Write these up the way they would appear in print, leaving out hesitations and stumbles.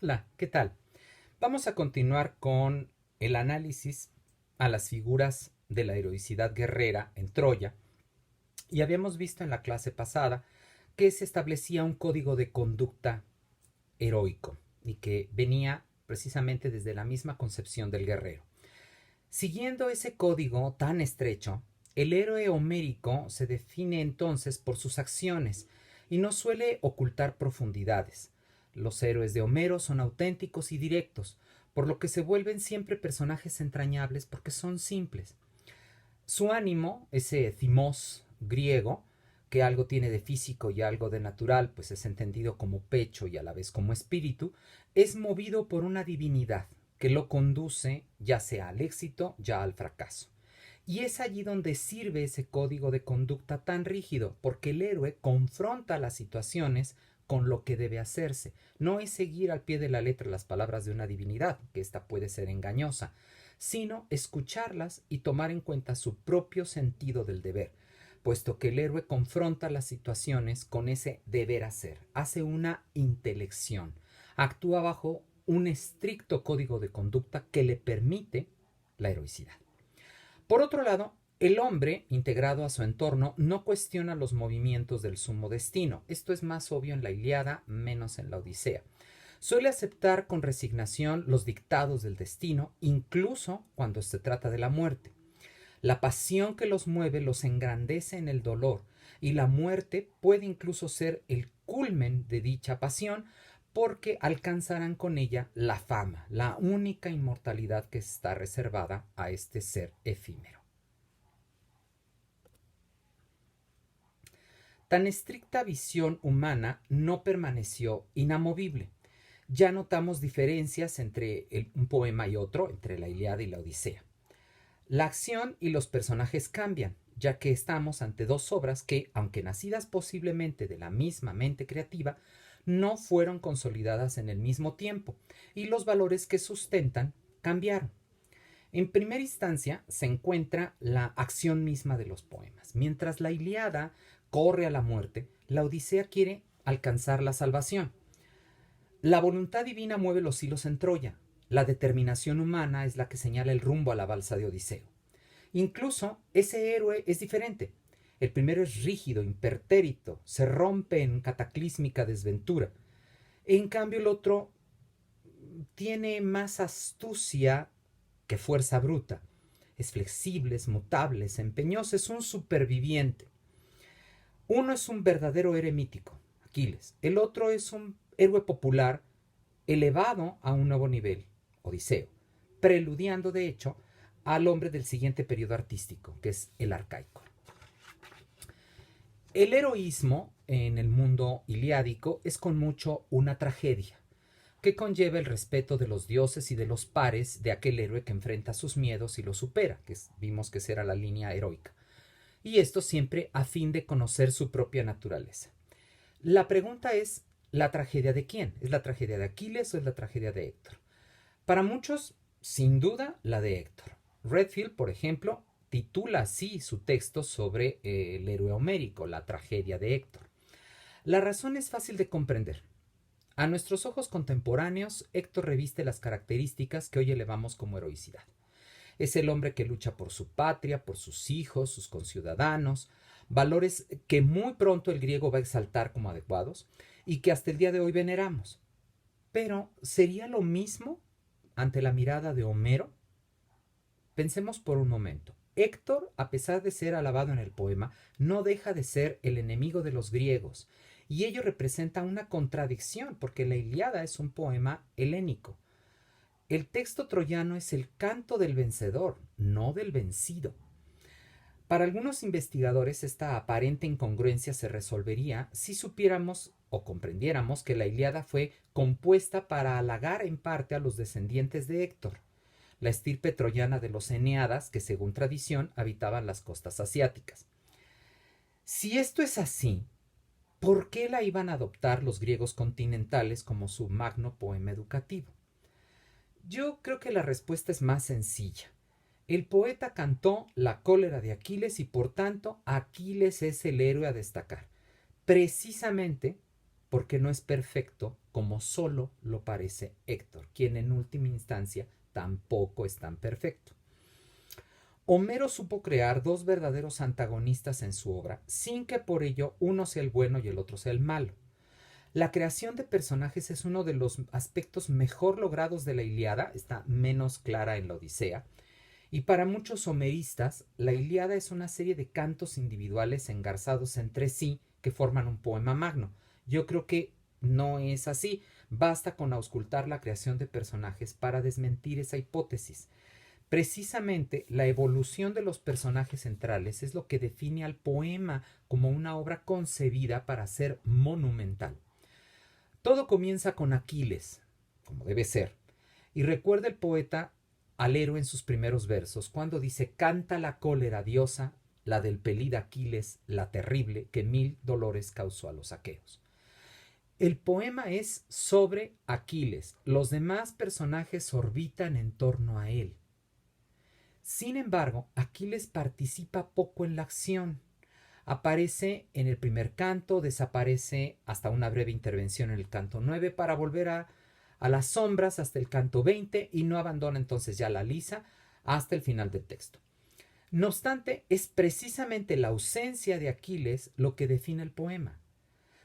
Hola, ¿qué tal? Vamos a continuar con el análisis a las figuras de la heroicidad guerrera en Troya y habíamos visto en la clase pasada que se establecía un código de conducta heroico y que venía precisamente desde la misma concepción del guerrero. Siguiendo ese código tan estrecho, el héroe homérico se define entonces por sus acciones y no suele ocultar profundidades. Los héroes de Homero son auténticos y directos, por lo que se vuelven siempre personajes entrañables porque son simples. Su ánimo, ese thimos griego, que algo tiene de físico y algo de natural, pues es entendido como pecho y a la vez como espíritu, es movido por una divinidad que lo conduce ya sea al éxito, ya al fracaso. Y es allí donde sirve ese código de conducta tan rígido, porque el héroe confronta las situaciones con lo que debe hacerse. No es seguir al pie de la letra las palabras de una divinidad, que ésta puede ser engañosa, sino escucharlas y tomar en cuenta su propio sentido del deber, puesto que el héroe confronta las situaciones con ese deber hacer, hace una intelección, actúa bajo un estricto código de conducta que le permite la heroicidad. Por otro lado, el hombre, integrado a su entorno, no cuestiona los movimientos del sumo destino. Esto es más obvio en la Ilíada, menos en la Odisea. Suele aceptar con resignación los dictados del destino, incluso cuando se trata de la muerte. La pasión que los mueve los engrandece en el dolor, y la muerte puede incluso ser el culmen de dicha pasión, porque alcanzarán con ella la fama, la única inmortalidad que está reservada a este ser efímero. Tan estricta visión humana no permaneció inamovible. Ya notamos diferencias entre un poema y otro, entre la Ilíada y la Odisea. La acción y los personajes cambian, ya que estamos ante dos obras que, aunque nacidas posiblemente de la misma mente creativa, no fueron consolidadas en el mismo tiempo, y los valores que sustentan cambiaron. En primera instancia se encuentra la acción misma de los poemas. Mientras la Ilíada corre a la muerte, la Odisea quiere alcanzar la salvación. La voluntad divina mueve los hilos en Troya. La determinación humana es la que señala el rumbo a la balsa de Odiseo. Incluso ese héroe es diferente. El primero es rígido, impertérrito, se rompe en cataclísmica desventura. En cambio el otro tiene más astucia que fuerza bruta. Es flexible, es mutable, es empeñoso, es un superviviente. Uno es un verdadero héroe mítico, Aquiles. El otro es un héroe popular elevado a un nuevo nivel, Odiseo, preludiando de hecho al hombre del siguiente periodo artístico, que es el arcaico. El heroísmo en el mundo iliádico es con mucho una tragedia, que conlleva el respeto de los dioses y de los pares de aquel héroe que enfrenta sus miedos y los supera, que vimos que esa era la línea heroica. Y esto siempre a fin de conocer su propia naturaleza. La pregunta es, ¿la tragedia de quién? ¿Es la tragedia de Aquiles o es la tragedia de Héctor? Para muchos, sin duda, la de Héctor. Redfield, por ejemplo, titula así su texto sobre el héroe homérico, la tragedia de Héctor. La razón es fácil de comprender. A nuestros ojos contemporáneos, Héctor reviste las características que hoy elevamos como heroicidad. Es el hombre que lucha por su patria, por sus hijos, sus conciudadanos, valores que muy pronto el griego va a exaltar como adecuados y que hasta el día de hoy veneramos. Pero, ¿sería lo mismo ante la mirada de Homero? Pensemos por un momento. Héctor, a pesar de ser alabado en el poema, no deja de ser el enemigo de los griegos, y ello representa una contradicción, porque la Ilíada es un poema helénico. El texto troyano es el canto del vencedor, no del vencido. Para algunos investigadores esta aparente incongruencia se resolvería si supiéramos o comprendiéramos que la Ilíada fue compuesta para halagar en parte a los descendientes de Héctor, la estirpe troyana de los Eneadas que según tradición habitaban las costas asiáticas. Si esto es así, ¿por qué la iban a adoptar los griegos continentales como su magno poema educativo? Yo creo que la respuesta es más sencilla. El poeta cantó la cólera de Aquiles y por tanto Aquiles es el héroe a destacar, precisamente porque no es perfecto como solo lo parece Héctor, quien en última instancia tampoco es tan perfecto. Homero supo crear dos verdaderos antagonistas en su obra, sin que por ello uno sea el bueno y el otro sea el malo. La creación de personajes es uno de los aspectos mejor logrados de la Ilíada, está menos clara en la Odisea, y para muchos homeristas, la Ilíada es una serie de cantos individuales engarzados entre sí que forman un poema magno. Yo creo que no es así, basta con auscultar la creación de personajes para desmentir esa hipótesis. Precisamente la evolución de los personajes centrales es lo que define al poema como una obra concebida para ser monumental. Todo comienza con Aquiles, como debe ser, y recuerda el poeta al héroe en sus primeros versos, cuando dice: canta la cólera diosa, la del pelid Aquiles, la terrible, que 1000 dolores causó a los aqueos. El poema es sobre Aquiles, los demás personajes orbitan en torno a él. Sin embargo, Aquiles participa poco en la acción. Aparece en el primer canto, desaparece hasta una breve intervención en el canto 9 para volver a las sombras hasta el canto 20 y no abandona entonces ya la lisa hasta el final del texto. No obstante, es precisamente la ausencia de Aquiles lo que define el poema.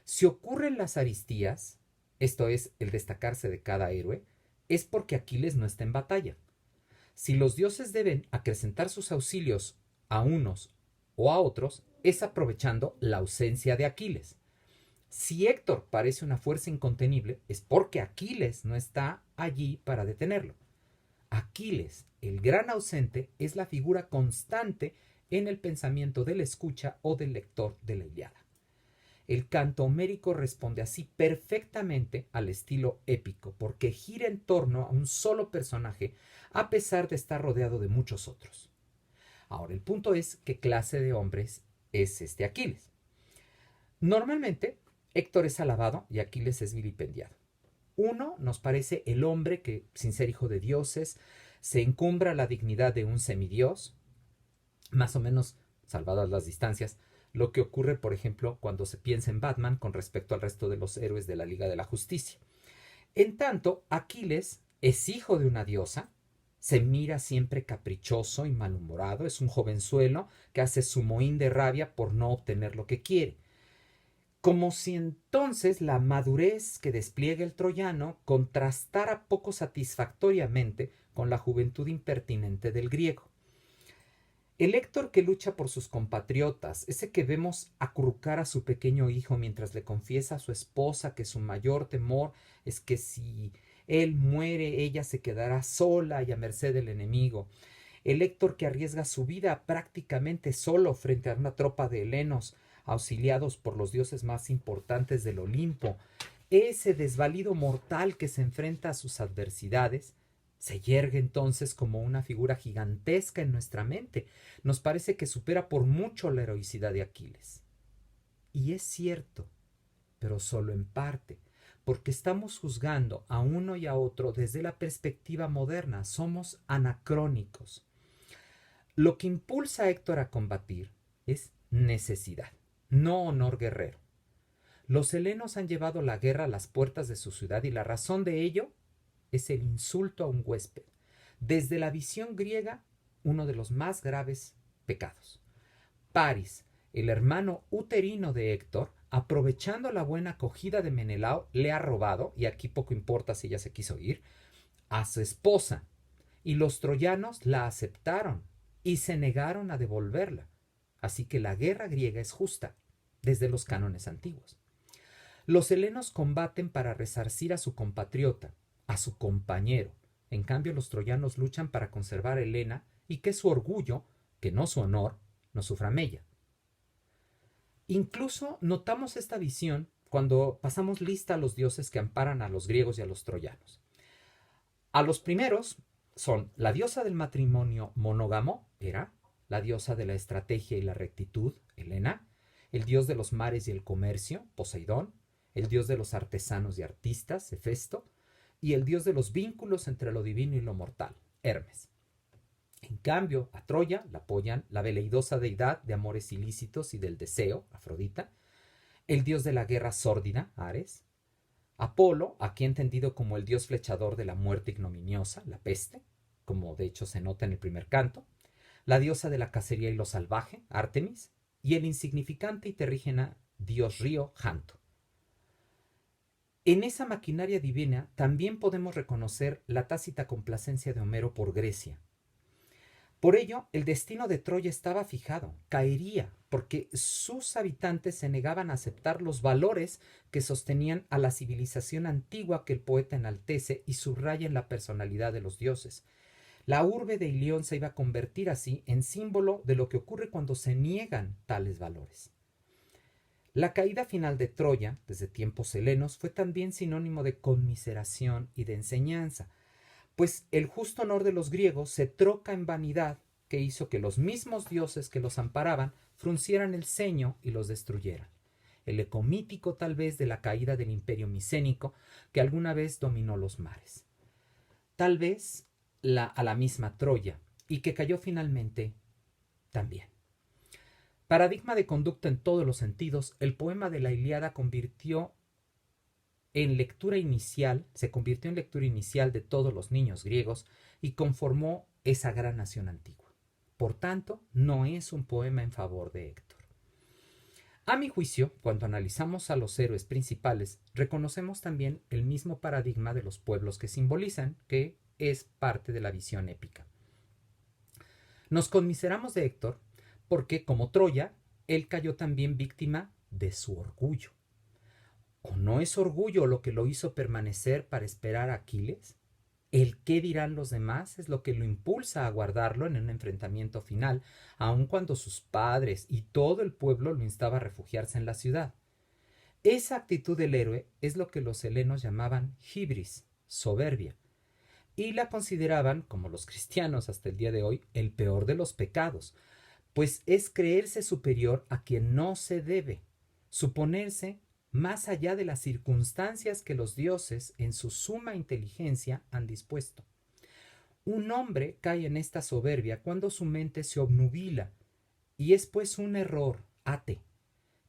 Si ocurren las aristías, esto es, el destacarse de cada héroe, es porque Aquiles no está en batalla. Si los dioses deben acrecentar sus auxilios a unos o a otros, es aprovechando la ausencia de Aquiles. Si Héctor parece una fuerza incontenible, es porque Aquiles no está allí para detenerlo. Aquiles, el gran ausente, es la figura constante en el pensamiento del escucha o del lector de la Ilíada. El canto homérico responde así perfectamente al estilo épico, porque gira en torno a un solo personaje, a pesar de estar rodeado de muchos otros. Ahora, el punto es qué clase de hombres es este Aquiles. Normalmente, Héctor es alabado y Aquiles es vilipendiado. Uno nos parece el hombre que, sin ser hijo de dioses, se encumbra la dignidad de un semidios, más o menos salvadas las distancias, lo que ocurre, por ejemplo, cuando se piensa en Batman con respecto al resto de los héroes de la Liga de la Justicia. En tanto, Aquiles es hijo de una diosa, se mira siempre caprichoso y malhumorado, es un jovenzuelo que hace su mohín de rabia por no obtener lo que quiere. Como si entonces la madurez que despliega el troyano contrastara poco satisfactoriamente con la juventud impertinente del griego. El Héctor que lucha por sus compatriotas, ese que vemos acurrucar a su pequeño hijo mientras le confiesa a su esposa que su mayor temor es que si él muere, ella se quedará sola y a merced del enemigo. El Héctor que arriesga su vida prácticamente solo frente a una tropa de helenos auxiliados por los dioses más importantes del Olimpo. Ese desvalido mortal que se enfrenta a sus adversidades se yergue entonces como una figura gigantesca en nuestra mente. Nos parece que supera por mucho la heroicidad de Aquiles. Y es cierto, pero solo en parte, porque estamos juzgando a uno y a otro desde la perspectiva moderna. Somos anacrónicos. Lo que impulsa a Héctor a combatir es necesidad, no honor guerrero. Los helenos han llevado la guerra a las puertas de su ciudad y la razón de ello es el insulto a un huésped. Desde la visión griega, uno de los más graves pecados. Paris, el hermano uterino de Héctor, aprovechando la buena acogida de Menelao, le ha robado, y aquí poco importa si ella se quiso ir, a su esposa. Y los troyanos la aceptaron y se negaron a devolverla. Así que la guerra griega es justa, desde los cánones antiguos. Los helenos combaten para resarcir a su compatriota, a su compañero. En cambio, los troyanos luchan para conservar a Helena y que su orgullo, que no su honor, no sufra mella. Incluso notamos esta visión cuando pasamos lista a los dioses que amparan a los griegos y a los troyanos. A los primeros son la diosa del matrimonio monógamo, Hera, la diosa de la estrategia y la rectitud, Helena, el dios de los mares y el comercio, Poseidón, el dios de los artesanos y artistas, Hefesto, y el dios de los vínculos entre lo divino y lo mortal, Hermes. En cambio, a Troya la apoyan la veleidosa deidad de amores ilícitos y del deseo, Afrodita, el dios de la guerra sórdida, Ares, Apolo, aquí entendido como el dios flechador de la muerte ignominiosa, la peste, como de hecho se nota en el primer canto, la diosa de la cacería y lo salvaje, Artemis, y el insignificante y terrígena dios río, Janto. En esa maquinaria divina también podemos reconocer la tácita complacencia de Homero por Grecia. Por ello, el destino de Troya estaba fijado, caería, porque sus habitantes se negaban a aceptar los valores que sostenían a la civilización antigua que el poeta enaltece y subraya en la personalidad de los dioses. La urbe de Ilión se iba a convertir así en símbolo de lo que ocurre cuando se niegan tales valores. La caída final de Troya, desde tiempos helenos, fue también sinónimo de conmiseración y de enseñanza, pues el justo honor de los griegos se troca en vanidad que hizo que los mismos dioses que los amparaban fruncieran el ceño y los destruyeran. El eco mítico tal vez de la caída del imperio micénico que alguna vez dominó los mares. Tal vez a la misma Troya y que cayó finalmente también. Paradigma de conducta en todos los sentidos, el poema de la Ilíada se convirtió en lectura inicial de todos los niños griegos y conformó esa gran nación antigua. Por tanto, no es un poema en favor de Héctor. A mi juicio, cuando analizamos a los héroes principales, reconocemos también el mismo paradigma de los pueblos que simbolizan, que es parte de la visión épica. Nos conmiseramos de Héctor porque, como Troya, él cayó también víctima de su orgullo. ¿O no es orgullo lo que lo hizo permanecer para esperar a Aquiles? El qué dirán los demás es lo que lo impulsa a guardarlo en un enfrentamiento final, aun cuando sus padres y todo el pueblo lo instaba a refugiarse en la ciudad. Esa actitud del héroe es lo que los helenos llamaban hibris, soberbia, y la consideraban, como los cristianos hasta el día de hoy, el peor de los pecados, pues es creerse superior a quien no se debe, suponerse más allá de las circunstancias que los dioses en su suma inteligencia han dispuesto. Un hombre cae en esta soberbia cuando su mente se obnubila y es pues un error ate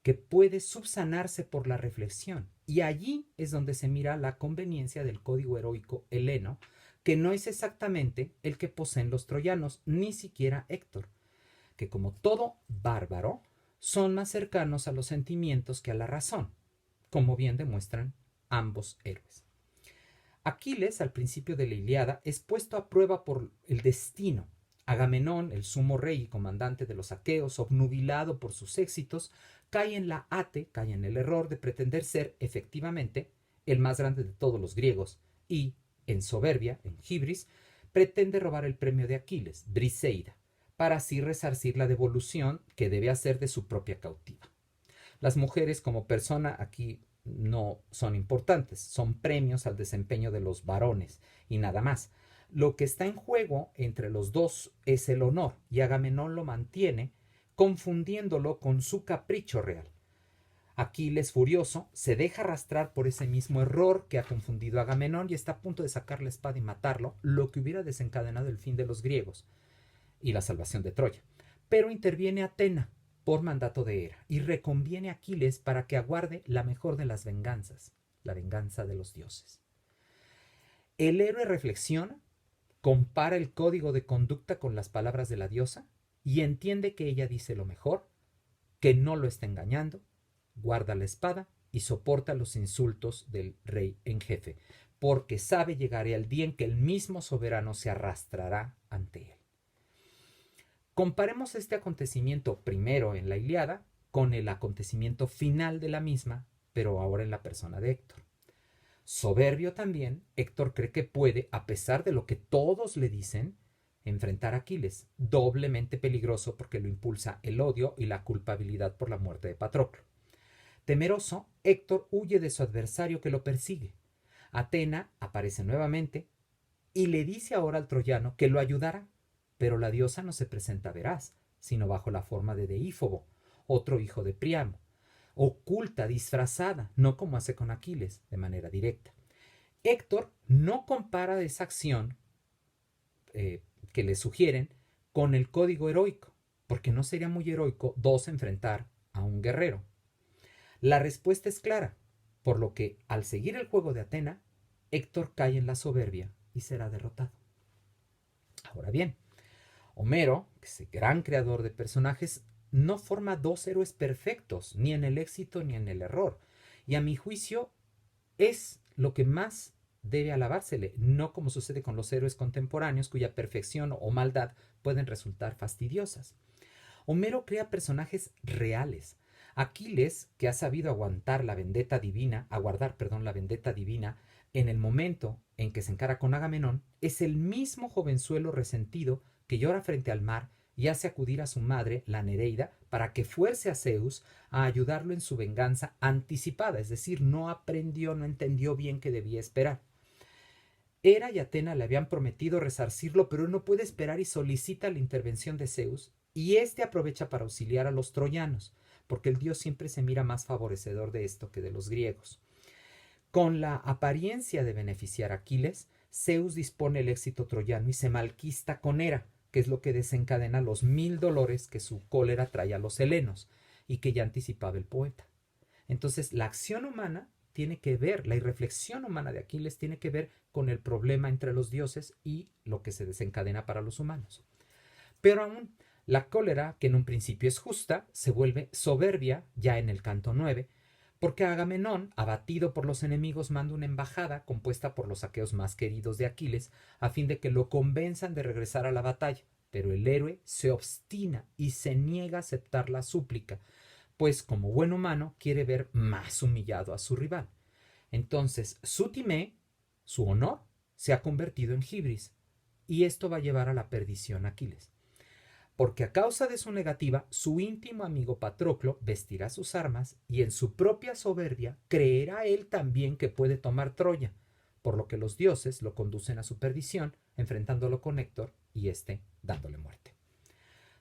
que puede subsanarse por la reflexión, y allí es donde se mira la conveniencia del código heroico heleno, que no es exactamente el que poseen los troyanos, ni siquiera Héctor, que como todo bárbaro son más cercanos a los sentimientos que a la razón, como bien demuestran ambos héroes. Aquiles, al principio de la Ilíada, es puesto a prueba por el destino. Agamenón, el sumo rey y comandante de los aqueos, obnubilado por sus éxitos, cae en el error de pretender ser, efectivamente, el más grande de todos los griegos y, en soberbia, en hibris, pretende robar el premio de Aquiles, Briseida, para así resarcir la devolución que debe hacer de su propia cautiva. Las mujeres como persona aquí no son importantes, son premios al desempeño de los varones y nada más. Lo que está en juego entre los dos es el honor, y Agamenón lo mantiene confundiéndolo con su capricho real. Aquiles, furioso, se deja arrastrar por ese mismo error que ha confundido a Agamenón y está a punto de sacar la espada y matarlo, lo que hubiera desencadenado el fin de los griegos y la salvación de Troya. Pero interviene Atena por mandato de Hera y reconviene a Aquiles para que aguarde la mejor de las venganzas, la venganza de los dioses. El héroe reflexiona, compara el código de conducta con las palabras de la diosa y entiende que ella dice lo mejor, que no lo está engañando, guarda la espada y soporta los insultos del rey en jefe, porque sabe llegará el día en que el mismo soberano se arrastrará ante él. Comparemos este acontecimiento primero en la Ilíada con el acontecimiento final de la misma, pero ahora en la persona de Héctor. Soberbio también, Héctor cree que puede, a pesar de lo que todos le dicen, enfrentar a Aquiles, doblemente peligroso porque lo impulsa el odio y la culpabilidad por la muerte de Patroclo. Temeroso, Héctor huye de su adversario que lo persigue. Atena aparece nuevamente y le dice ahora al troyano que lo ayudará, pero la diosa no se presenta veraz, sino bajo la forma de Deífobo, otro hijo de Priamo, oculta, disfrazada, no como hace con Aquiles, de manera directa. Héctor no compara esa acción que le sugieren con el código heroico, porque no sería muy heroico dos enfrentar a un guerrero. La respuesta es clara. por lo que al seguir el juego de Atena, Héctor cae en la soberbia y será derrotado. Ahora bien, Homero, que es el gran creador de personajes, no forma dos héroes perfectos, ni en el éxito ni en el error. Y a mi juicio es lo que más debe alabársele, no como sucede con los héroes contemporáneos cuya perfección o maldad pueden resultar fastidiosas. Homero crea personajes reales. Aquiles, que ha sabido aguantar la vendetta divina, aguardar, perdón, la vendetta divina, en el momento en que se encara con Agamenón, es el mismo jovenzuelo resentido que llora frente al mar y hace acudir a su madre, la Nereida, para que fuerce a Zeus a ayudarlo en su venganza anticipada, es decir, no aprendió, no entendió bien que debía esperar. Hera y Atena le habían prometido resarcirlo, pero él no puede esperar y solicita la intervención de Zeus, y éste aprovecha para auxiliar a los troyanos, porque el dios siempre se mira más favorecedor de esto que de los griegos. Con la apariencia de beneficiar a Aquiles, Zeus dispone el éxito troyano y se malquista con Hera, que es lo que desencadena los 1000 dolores que su cólera trae a los helenos, y que ya anticipaba el poeta. Entonces, la acción humana tiene que ver, la irreflexión humana de Aquiles tiene que ver con el problema entre los dioses y lo que se desencadena para los humanos. Pero aún, la cólera, que en un principio es justa, se vuelve soberbia ya en el canto 9, porque Agamenón, abatido por los enemigos, manda una embajada compuesta por los aqueos más queridos de Aquiles, a fin de que lo convenzan de regresar a la batalla. Pero el héroe se obstina y se niega a aceptar la súplica, pues como buen humano quiere ver más humillado a su rival. Entonces, su timé, su honor, se ha convertido en gibris, y esto va a llevar a la perdición a Aquiles. Porque a causa de su negativa, su íntimo amigo Patroclo vestirá sus armas y en su propia soberbia creerá él también que puede tomar Troya, por lo que los dioses lo conducen a su perdición, enfrentándolo con Héctor y éste dándole muerte.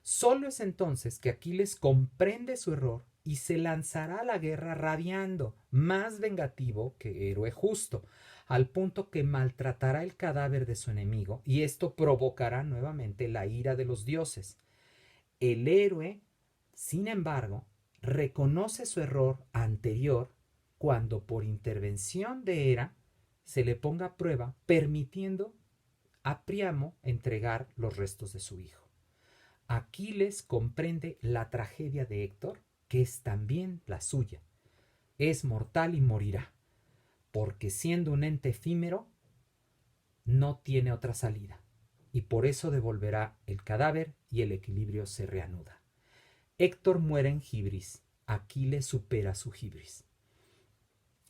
Solo es entonces que Aquiles comprende su error y se lanzará a la guerra rabiando, más vengativo que héroe justo, al punto que maltratará el cadáver de su enemigo y esto provocará nuevamente la ira de los dioses. El héroe, sin embargo, reconoce su error anterior cuando por intervención de Hera se le ponga a prueba, permitiendo a Príamo entregar los restos de su hijo. Aquiles comprende la tragedia de Héctor, que es también la suya. Es mortal y morirá, porque siendo un ente efímero, no tiene otra salida, y por eso devolverá el cadáver y el equilibrio se reanuda. Héctor muere en Gibris, Aquiles supera su Gibris.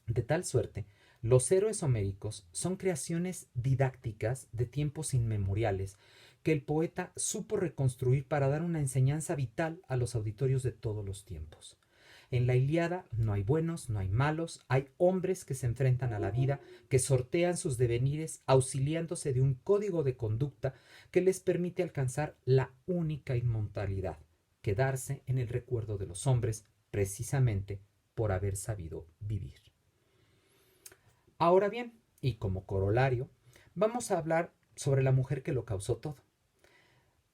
De tal suerte, los héroes homéricos son creaciones didácticas de tiempos inmemoriales que el poeta supo reconstruir para dar una enseñanza vital a los auditorios de todos los tiempos. En la Ilíada no hay buenos, no hay malos, hay hombres que se enfrentan a la vida, que sortean sus devenires auxiliándose de un código de conducta que les permite alcanzar la única inmortalidad, quedarse en el recuerdo de los hombres precisamente por haber sabido vivir. Ahora bien, y como corolario, vamos a hablar sobre la mujer que lo causó todo.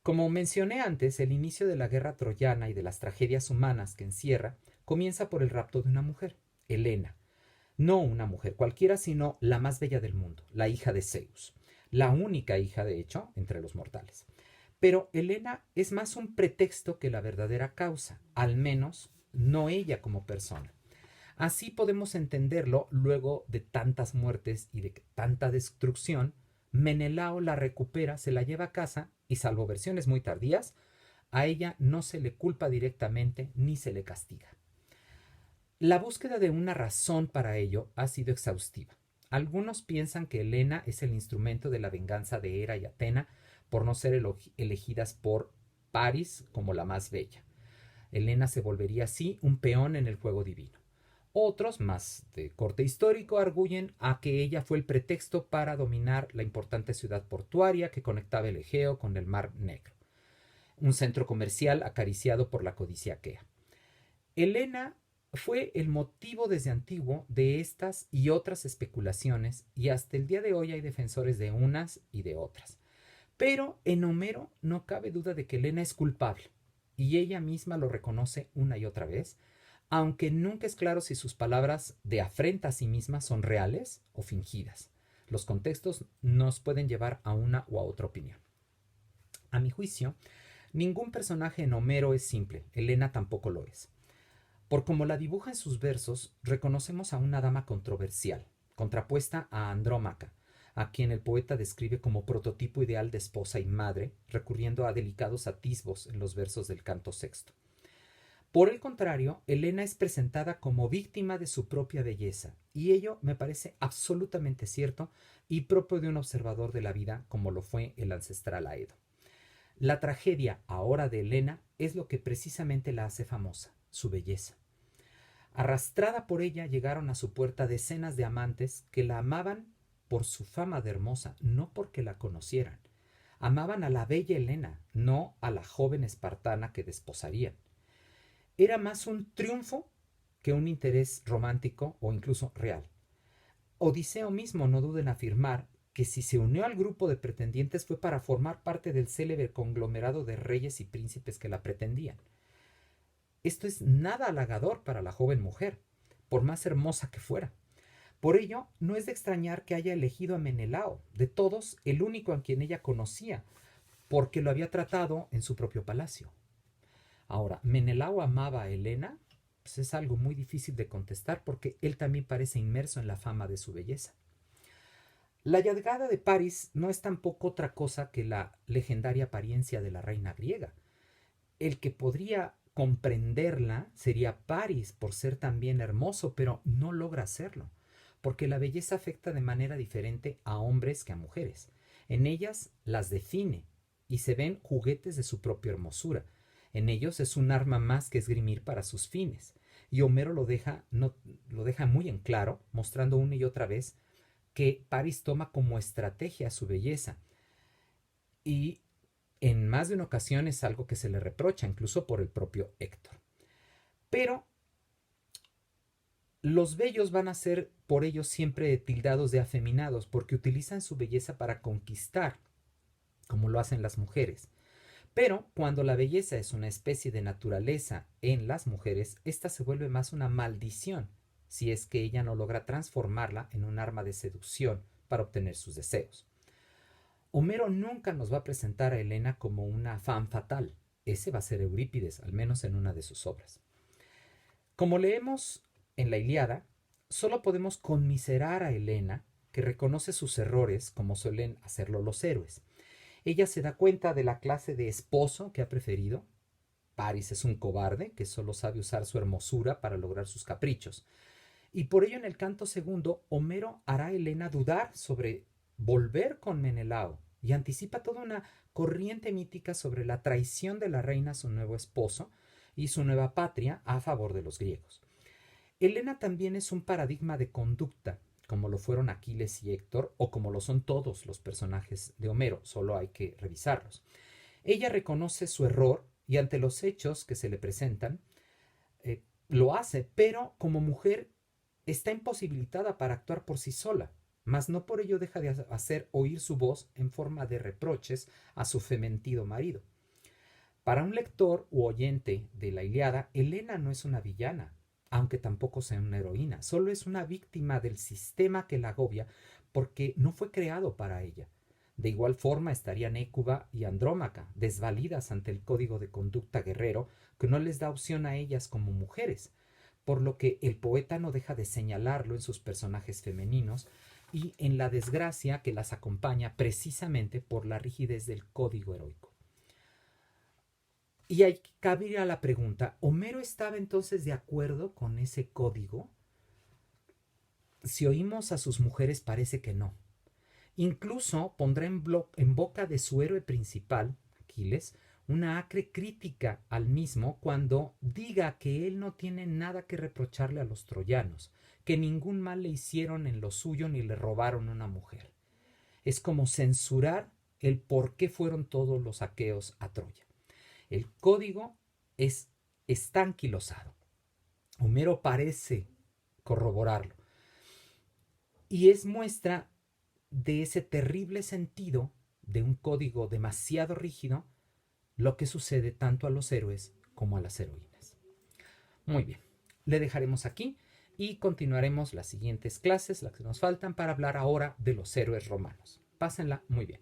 Como mencioné antes, el inicio de la guerra troyana y de las tragedias humanas que encierra comienza por el rapto de una mujer, Helena. No una mujer cualquiera, sino la más bella del mundo, la hija de Zeus. La única hija, de hecho, entre los mortales. Pero Helena es más un pretexto que la verdadera causa, al menos no ella como persona. Así podemos entenderlo luego de tantas muertes y de tanta destrucción. Menelao la recupera, se la lleva a casa y, salvo versiones muy tardías, a ella no se le culpa directamente ni se le castiga. La búsqueda de una razón para ello ha sido exhaustiva. Algunos piensan que Helena es el instrumento de la venganza de Hera y Atena por no ser elegidas por Paris como la más bella. Helena se volvería así un peón en el juego divino. Otros, más de corte histórico, arguyen a que ella fue el pretexto para dominar la importante ciudad portuaria que conectaba el Egeo con el Mar Negro, un centro comercial acariciado por la codicia aquea. Helena fue el motivo desde antiguo de estas y otras especulaciones, y hasta el día de hoy hay defensores de unas y de otras. Pero en Homero no cabe duda de que Helena es culpable, y ella misma lo reconoce una y otra vez, aunque nunca es claro si sus palabras de afrenta a sí mismas son reales o fingidas. Los contextos nos pueden llevar a una u a otra opinión. A mi juicio, ningún personaje en Homero es simple, Helena tampoco lo es. Por como la dibuja en sus versos, reconocemos a una dama controversial, contrapuesta a Andrómaca, a quien el poeta describe como prototipo ideal de esposa y madre, recurriendo a delicados atisbos en los versos del canto sexto. Por el contrario, Helena es presentada como víctima de su propia belleza, y ello me parece absolutamente cierto y propio de un observador de la vida como lo fue el ancestral Aedo. La tragedia ahora de Helena es lo que precisamente la hace famosa, su belleza. Arrastrada por ella llegaron a su puerta decenas de amantes que la amaban por su fama de hermosa, no porque la conocieran. Amaban a la bella Helena, no a la joven espartana que desposarían. Era más un triunfo que un interés romántico o incluso real. Odiseo mismo no duda en afirmar que si se unió al grupo de pretendientes fue para formar parte del célebre conglomerado de reyes y príncipes que la pretendían. Esto es nada halagador para la joven mujer, por más hermosa que fuera. Por ello, no es de extrañar que haya elegido a Menelao, de todos el único a quien ella conocía, porque lo había tratado en su propio palacio. Ahora, ¿Menelao amaba a Helena? Pues es algo muy difícil de contestar porque él también parece inmerso en la fama de su belleza. La llegada de París no es tampoco otra cosa que la legendaria apariencia de la reina griega. El que podría comprenderla sería París por ser también hermoso, pero no logra hacerlo, porque la belleza afecta de manera diferente a hombres que a mujeres. En ellas las define y se ven juguetes de su propia hermosura. En ellos es un arma más que esgrimir para sus fines. Y Homero lo deja muy en claro, mostrando una y otra vez que París toma como estrategia su belleza. Y en más de una ocasión es algo que se le reprocha, incluso por el propio Héctor. Pero los bellos van a ser por ello siempre tildados de afeminados, porque utilizan su belleza para conquistar, como lo hacen las mujeres. Pero cuando la belleza es una especie de naturaleza en las mujeres, esta se vuelve más una maldición, si es que ella no logra transformarla en un arma de seducción para obtener sus deseos. Homero nunca nos va a presentar a Helena como una femme fatal. Ese va a ser Eurípides, al menos en una de sus obras. Como leemos en la Ilíada, solo podemos conmiserar a Helena, que reconoce sus errores como suelen hacerlo los héroes. Ella se da cuenta de la clase de esposo que ha preferido. París es un cobarde que solo sabe usar su hermosura para lograr sus caprichos. Y por ello en el canto segundo, Homero hará a Helena dudar sobre volver con Menelao y anticipa toda una corriente mítica sobre la traición de la reina a su nuevo esposo y su nueva patria a favor de los griegos. Helena también es un paradigma de conducta, como lo fueron Aquiles y Héctor, o como lo son todos los personajes de Homero, solo hay que revisarlos. Ella reconoce su error y ante los hechos que se le presentan, lo hace, pero como mujer está imposibilitada para actuar por sí sola, mas no por ello deja de hacer oír su voz en forma de reproches a su fementido marido. Para un lector u oyente de la Ilíada, Helena no es una villana, aunque tampoco sea una heroína, solo es una víctima del sistema que la agobia porque no fue creado para ella. De igual forma estarían Hécuba y Andrómaca, desvalidas ante el código de conducta guerrero que no les da opción a ellas como mujeres, por lo que el poeta no deja de señalarlo en sus personajes femeninos y en la desgracia que las acompaña precisamente por la rigidez del código heroico. Y hay que cabría la pregunta, ¿Homero estaba entonces de acuerdo con ese código? Si oímos a sus mujeres parece que no. Incluso pondrá en boca de su héroe principal, Aquiles, una acre crítica al mismo cuando diga que él no tiene nada que reprocharle a los troyanos, que ningún mal le hicieron en lo suyo ni le robaron una mujer. Es como censurar el por qué fueron todos los aqueos a Troya. El código está anquilosado. Homero parece corroborarlo. Y es muestra de ese terrible sentido de un código demasiado rígido lo que sucede tanto a los héroes como a las heroínas. Muy bien. le dejaremos aquí y continuaremos las siguientes clases, las que nos faltan, para hablar ahora de los héroes romanos. Pásenla muy bien.